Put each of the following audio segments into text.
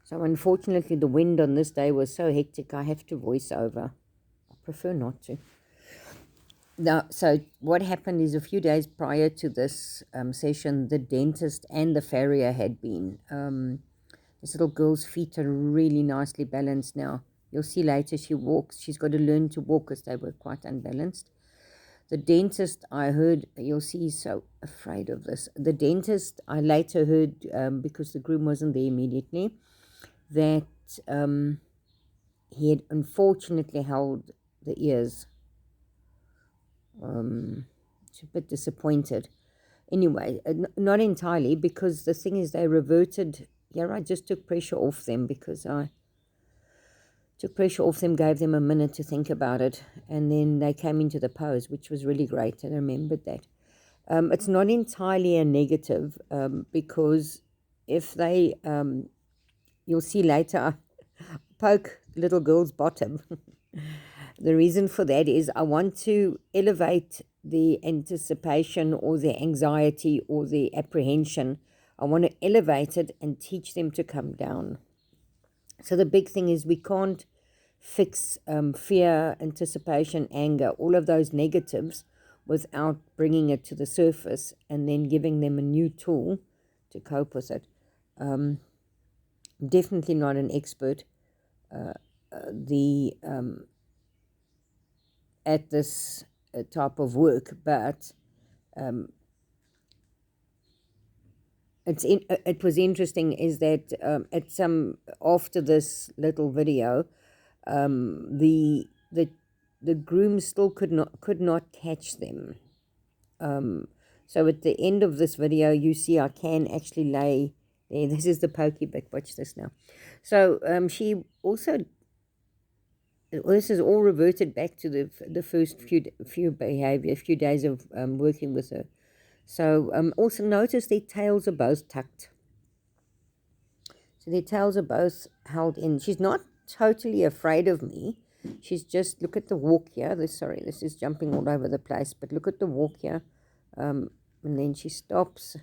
So unfortunately, the wind on this day was so hectic, I have to voice over. I prefer not to. Now, so what happened is a few days prior to this session, the dentist and the farrier had been. This little girl's feet are really nicely balanced now. You'll see later she walks. She's got to learn to walk because they were quite unbalanced. The dentist, I heard, you'll see he's so afraid of this. The dentist, I later heard, because the groom wasn't there immediately, that he had unfortunately held the ears. She's a bit disappointed. Anyway, not entirely, because the thing is they reverted. Yeah, I just took pressure off them because I took pressure off them, gave them a minute to think about it, and then they came into the pose, which was really great, and I remembered that. It's not entirely a negative, because if they, you'll see later, poke little girl's bottom. The reason for that is I want to elevate the anticipation or the anxiety or the apprehension. I want to elevate it and teach them to come down. So the big thing is we can't fix fear, anticipation, anger, all of those negatives without bringing it to the surface and then giving them a new tool to cope with it. Definitely not an expert at this type of work, but it was interesting is that at some after this little video, the groom still could not catch them. So at the end of this video, you see I can actually lay there. This is the pokey bit. Watch this now. So she also. This is all reverted back to the first few days of working with her. So also notice their tails are both tucked. So their tails are both held in. She's not totally afraid of me. She's just, look at the walk here. This is jumping all over the place, but look at the walk here. And then she stops.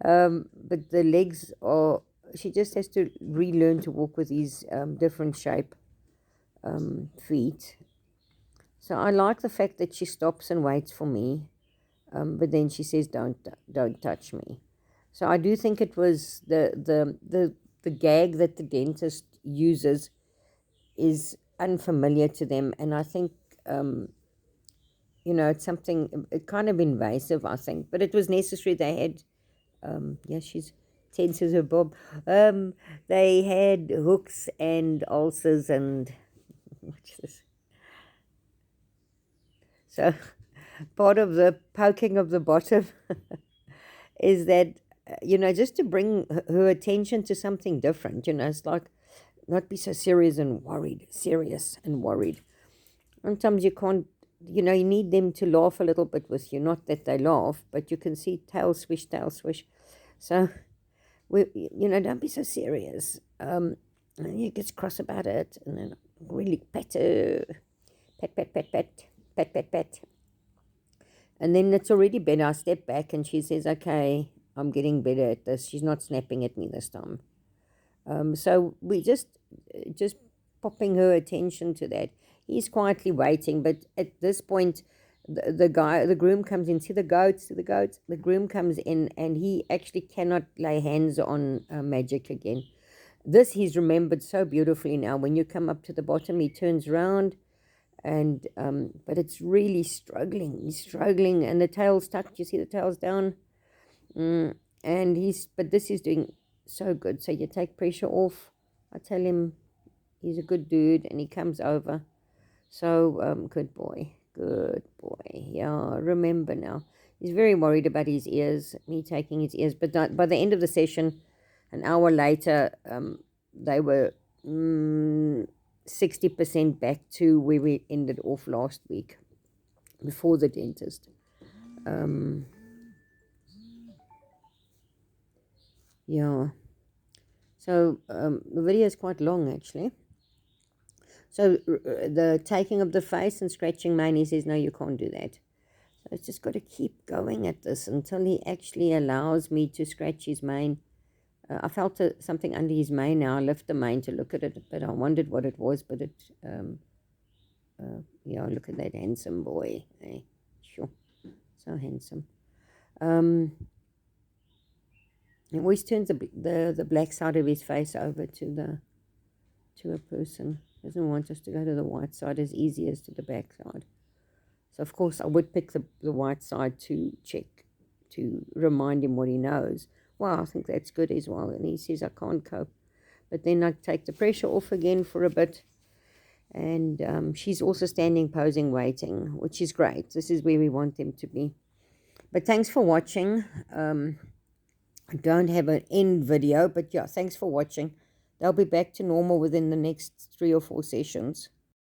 But the legs are, she just has to relearn to walk with these different shape feet. So I like the fact that she stops and waits for me, but then she says, don't touch me. So I do think it was the gag that the dentist uses is unfamiliar to them, and I think it's something kind of invasive, I think, but it was necessary. They had she's tense as a bob. They had hooks and ulcers and watch this. So part of the poking of the bottom is that, just to bring her attention to something different, it's like not be so serious and worried. Sometimes you can't, you need them to laugh a little bit with you. Not that they laugh, but you can see tail swish. So, don't be so serious. And he gets cross about it, and then really pet her. Pet. And then it's already better. I step back and she says, okay, I'm getting better at this. She's not snapping at me this time. So we just popping her attention to that. He's quietly waiting, but at this point, the groom comes in. See the goats. The groom comes in, and he actually cannot lay hands on Magic again. This he's remembered so beautifully now. When you come up to the bottom, he turns around, and but it's really struggling. He's struggling, and the tail's tucked. You see the tail's down, and but this is doing so good. So you take pressure off. I tell him he's a good dude, and he comes over. So good boy. Yeah, remember now. He's very worried about his ears, me taking his ears. But by the end of the session, an hour later, they were 60% back to where we ended off last week, before the dentist. Yeah. So the video is quite long, actually. So the taking of the face and scratching mane, he says, no, you can't do that. So it's just got to keep going at this until he actually allows me to scratch his mane I felt something under his mane. Now I lift the mane to look at it, but I wondered what it was. But yeah, look at that handsome boy. Eh? Sure, so handsome. He always turns the black side of his face over to a person. Doesn't want us to go to the white side as easy as to the back side. So of course I would pick the white side to check, to remind him what he knows. Well, I think that's good as well. And he says, I can't cope. But then I take the pressure off again for a bit. And she's also standing, posing, waiting, which is great. This is where we want them to be. But thanks for watching. I don't have an end video, but yeah, thanks for watching. They'll be back to normal within the next 3 or 4 sessions.